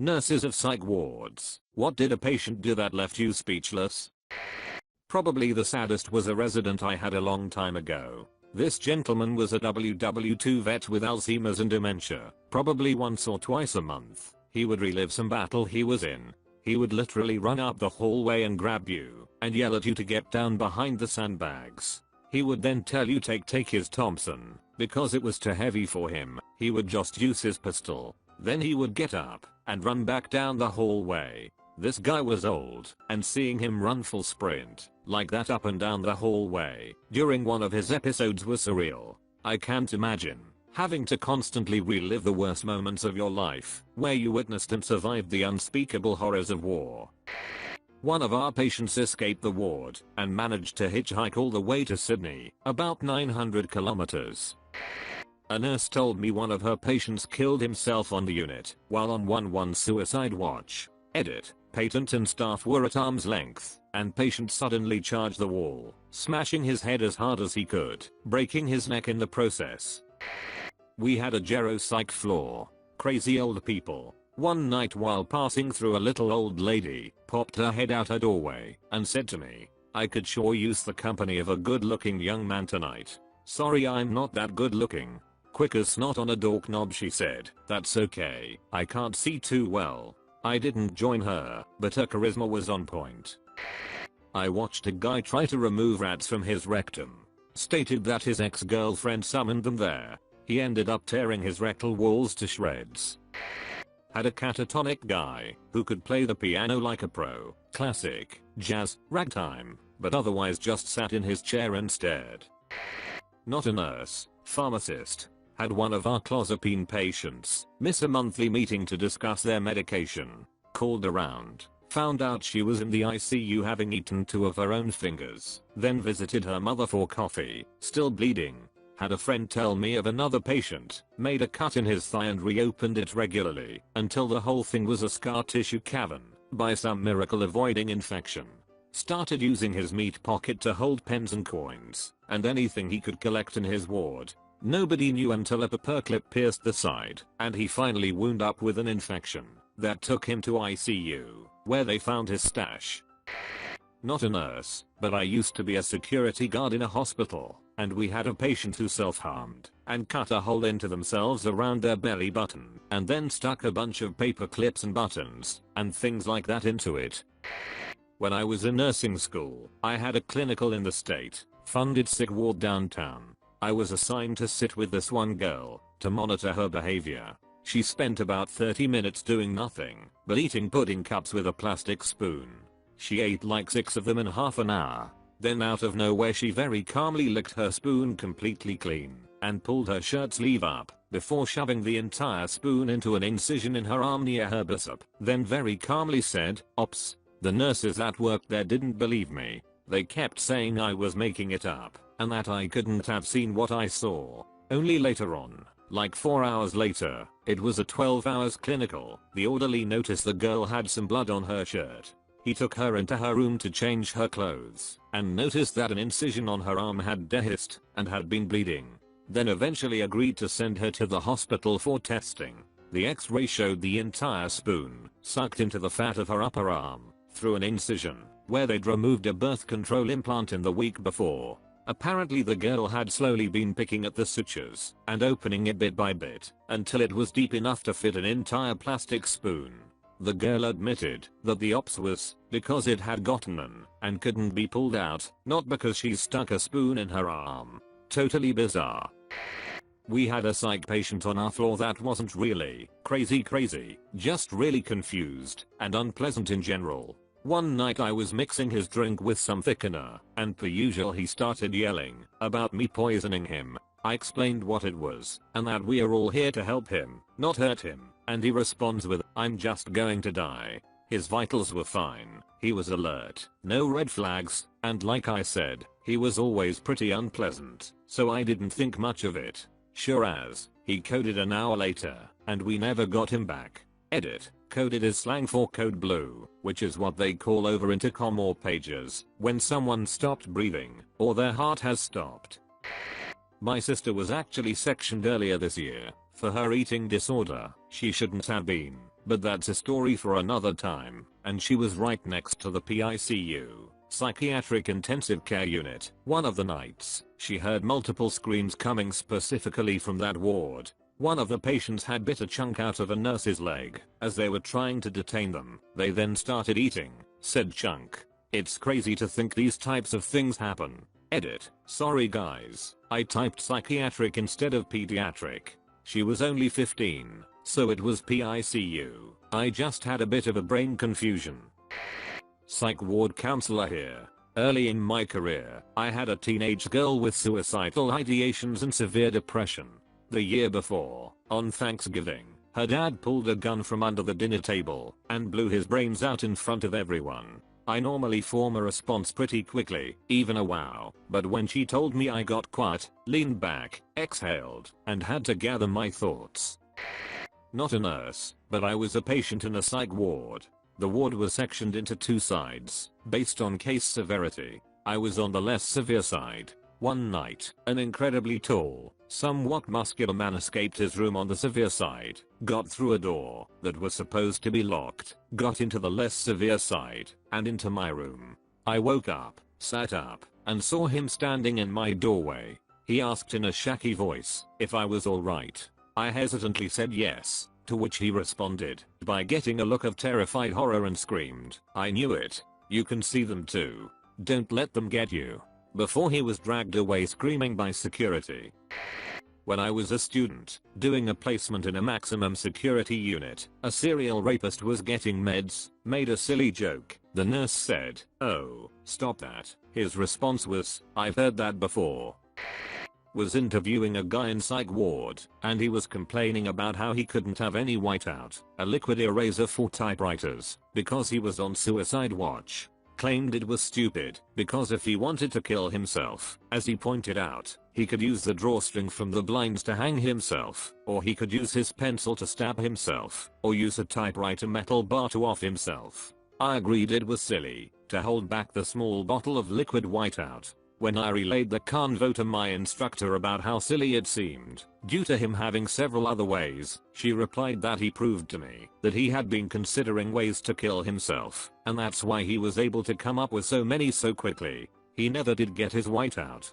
Nurses of psych wards, what did a patient do that left you speechless? Probably the saddest was a resident I had a long time ago. This gentleman was a WW2 vet with Alzheimer's and dementia. Probably once or twice a month, he would relive some battle he was in. He would literally run up the hallway and grab you and yell at you to get down behind the sandbags. He would then tell you take his Thompson. Because it was too heavy for him, he would just use his pistol. Then he would get up and run back down the hallway. This guy was old, and seeing him run full sprint like that up and down the hallway during one of his episodes was surreal. I can't imagine having to constantly relive the worst moments of your life where you witnessed and survived the unspeakable horrors of war. One of our patients escaped the ward and managed to hitchhike all the way to Sydney, about 900 kilometers. A nurse told me one of her patients killed himself on the unit while on 1-1 suicide watch. Edit. Patient and staff were at arm's length, and patient suddenly charged the wall, smashing his head as hard as he could, breaking his neck in the process. We had a gero-psych floor. Crazy old people. One night while passing through a little old lady popped her head out her doorway and said to me, "I could sure use the company of a good-looking young man tonight. Sorry I'm not that good looking." Quick as snot on a doorknob she said, "That's okay, I can't see too well." I didn't join her, but her charisma was on point. I watched a guy try to remove rats from his rectum. Stated that his ex-girlfriend summoned them there. He ended up tearing his rectal walls to shreds. Had a catatonic guy who could play the piano like a pro, classic, jazz, ragtime, but otherwise just sat in his chair and stared. Not a nurse, pharmacist. Had one of our clozapine patients miss a monthly meeting to discuss their medication. Called around, found out she was in the ICU having eaten 2 of her own fingers, then visited her mother for coffee, still bleeding. Had a friend tell me of another patient, made a cut in his thigh and reopened it regularly until the whole thing was a scar tissue cavern, by some miracle avoiding infection. Started using his meat pocket to hold pens and coins, and anything he could collect in his ward. Nobody knew until a paperclip pierced the side, and he finally wound up with an infection that took him to ICU, where they found his stash. Not a nurse, but I used to be a security guard in a hospital, and we had a patient who self-harmed and cut a hole into themselves around their belly button, and then stuck a bunch of paper clips and buttons and things like that into it. When I was in nursing school, I had a clinical in the state-funded psych ward downtown. I was assigned to sit with this one girl to monitor her behavior. She spent about 30 minutes doing nothing but eating pudding cups with a plastic spoon. She ate like 6 of them in half an hour. Then out of nowhere she very calmly licked her spoon completely clean and pulled her shirt sleeve up before shoving the entire spoon into an incision in her arm near her bicep. Then very calmly said, "Ops." The nurses that worked there didn't believe me. They kept saying I was making it up and that I couldn't have seen what I saw. Only later on, like 4 hours later, it was a 12 hours clinical, the orderly noticed the girl had some blood on her shirt. He took her into her room to change her clothes and noticed that an incision on her arm had dehisced and had been bleeding. Then eventually agreed to send her to the hospital for testing. The x-ray showed the entire spoon sucked into the fat of her upper arm through an incision where they'd removed a birth control implant in the week before. Apparently the girl had slowly been picking at the sutures and opening it bit by bit until it was deep enough to fit an entire plastic spoon. The girl admitted that the ops was because it had gotten in and couldn't be pulled out, not because she stuck a spoon in her arm. Totally bizarre. We had a psych patient on our floor that wasn't really crazy, just really confused and unpleasant in general. One night I was mixing his drink with some thickener, and per usual he started yelling about me poisoning him. I explained what it was, and that we are all here to help him, not hurt him, and he responds with, "I'm just going to die." His vitals were fine, he was alert, no red flags, and like I said, he was always pretty unpleasant, so I didn't think much of it. Sure as, he coded an hour later, and we never got him back. Edit. Coded is slang for code blue, which is what they call over intercom or pagers when someone stopped breathing or their heart has stopped. My sister was actually sectioned earlier this year for her eating disorder. She shouldn't have been. but that's a story for another time, and she was right next to the PICU, Psychiatric Intensive Care Unit. One of the nights, she heard multiple screams coming specifically from that ward. One of the patients had bit a chunk out of a nurse's leg. As they were trying to detain them, they then started eating said chunk. It's crazy to think these types of things happen. Edit. Sorry guys, I typed psychiatric instead of pediatric. She was only 15, so it was PICU. I just had a bit of a brain confusion. Psych ward counselor here. Early in my career, I had a teenage girl with suicidal ideations and severe depression. The year before, on Thanksgiving, her dad pulled a gun from under the dinner table and blew his brains out in front of everyone. I normally form a response pretty quickly, even a wow, but when she told me, I got quiet, leaned back, exhaled, and had to gather my thoughts. Not a nurse, but I was a patient in a psych ward. The ward was sectioned into two sides, based on case severity. I was on the less severe side. One night, an incredibly tall, somewhat muscular man escaped his room on the severe side, got through a door that was supposed to be locked, got into the less severe side, and into my room. I woke up, sat up, and saw him standing in my doorway. He asked in a shaky voice if I was alright. I hesitantly said yes, to which he responded by getting a look of terrified horror and screamed, "I knew it. You can see them too. Don't let them get you," before he was dragged away screaming by security. When I was a student, doing a placement in a maximum security unit, a serial rapist was getting meds, made a silly joke. The nurse said, "Oh, stop that." His response was, "I've heard that before." Was interviewing a guy in psych ward, and he was complaining about how he couldn't have any whiteout, a liquid eraser for typewriters, because he was on suicide watch. Claimed it was stupid, because if he wanted to kill himself, as he pointed out, he could use the drawstring from the blinds to hang himself, or he could use his pencil to stab himself, or use a typewriter metal bar to off himself. I agreed it was silly to hold back the small bottle of liquid whiteout. When I relayed the convo to my instructor about how silly it seemed, due to him having several other ways, she replied that he proved to me that he had been considering ways to kill himself, and that's why he was able to come up with so many so quickly. He never did get his whiteout.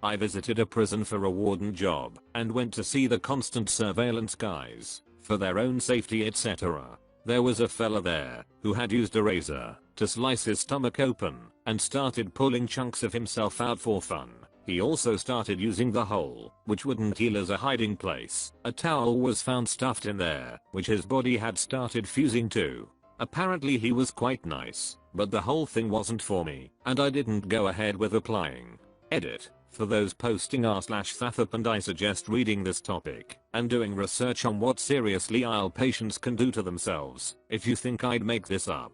I visited a prison for a warden job, and went to see the constant surveillance guys, for their own safety etc. There was a fella there, who had used a razor to slice his stomach open, and started pulling chunks of himself out for fun. He also started using the hole, which wouldn't heal, as a hiding place. A towel was found stuffed in there, which his body had started fusing to. Apparently he was quite nice, but the whole thing wasn't for me, and I didn't go ahead with applying. Edit. For those posting r/thathup, and I suggest reading this topic and doing research on what seriously ill patients can do to themselves if you think I'd make this up.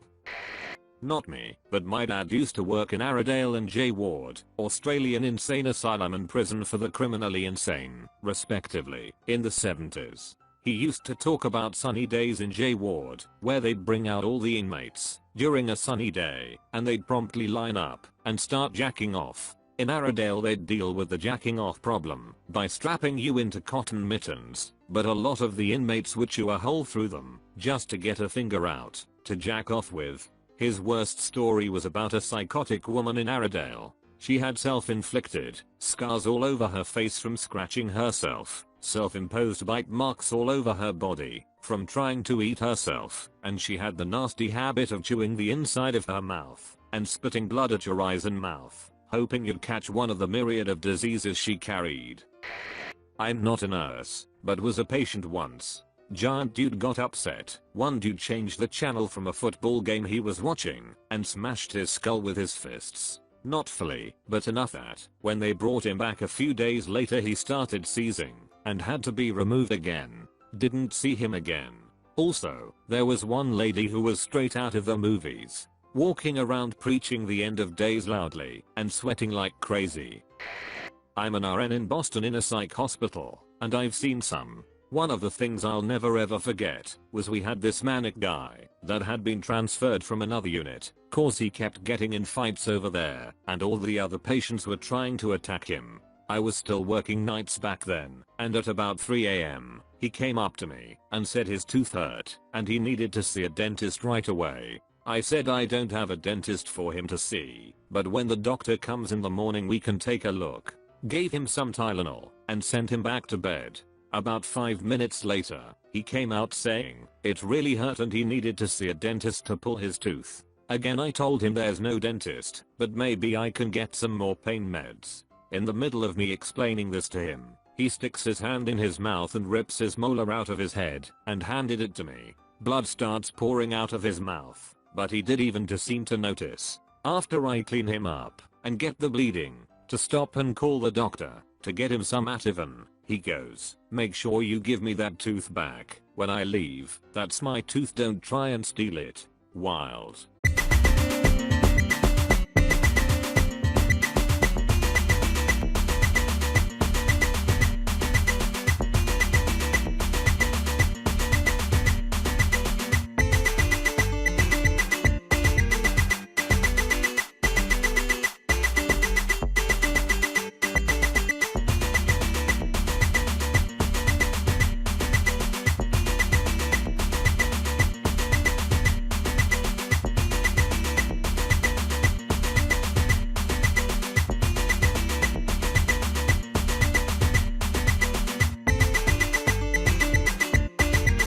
Not me, but my dad used to work in Arrowdale and J Ward, Australian Insane Asylum and Prison for the Criminally Insane, respectively, in the 70s. He used to talk about sunny days in J Ward, where they'd bring out all the inmates during a sunny day, and they'd promptly line up and start jacking off. In Arrowdale they'd deal with the jacking off problem by strapping you into cotton mittens, but a lot of the inmates would chew a hole through them just to get a finger out to jack off with. His worst story was about a psychotic woman in Arrowdale. She had self-inflicted scars all over her face from scratching herself, self-imposed bite marks all over her body from trying to eat herself, and she had the nasty habit of chewing the inside of her mouth and spitting blood at your eyes and mouth, hoping you'd catch one of the myriad of diseases she carried. I'm not a nurse, but was a patient once. Giant dude got upset. One dude changed the channel from a football game he was watching and smashed his skull with his fists. Not fully, but enough that when they brought him back a few days later he started seizing and had to be removed again. Didn't see him again. Also, there was one lady who was straight out of the movies, walking around preaching the end of days loudly and sweating like crazy. I'm an RN in Boston in a psych hospital, and I've seen some. One of the things I'll never ever forget was we had this manic guy that had been transferred from another unit, cause he kept getting in fights over there and all the other patients were trying to attack him. I was still working nights back then, and at about 3 AM, he came up to me and said his tooth hurt and he needed to see a dentist right away. I said I don't have a dentist for him to see, but when the doctor comes in the morning we can take a look. Gave him some Tylenol and sent him back to bed. About 5 minutes later, he came out saying it really hurt and he needed to see a dentist to pull his tooth. Again I told him there's no dentist, but maybe I can get some more pain meds. In the middle of me explaining this to him, he sticks his hand in his mouth and rips his molar out of his head and handed it to me. Blood starts pouring out of his mouth, but he didn't even seem to notice. After I clean him up and get the bleeding to stop and call the doctor to get him some Ativan, he goes, "Make sure you give me that tooth back when I leave. That's my tooth, don't try and steal it." Wild.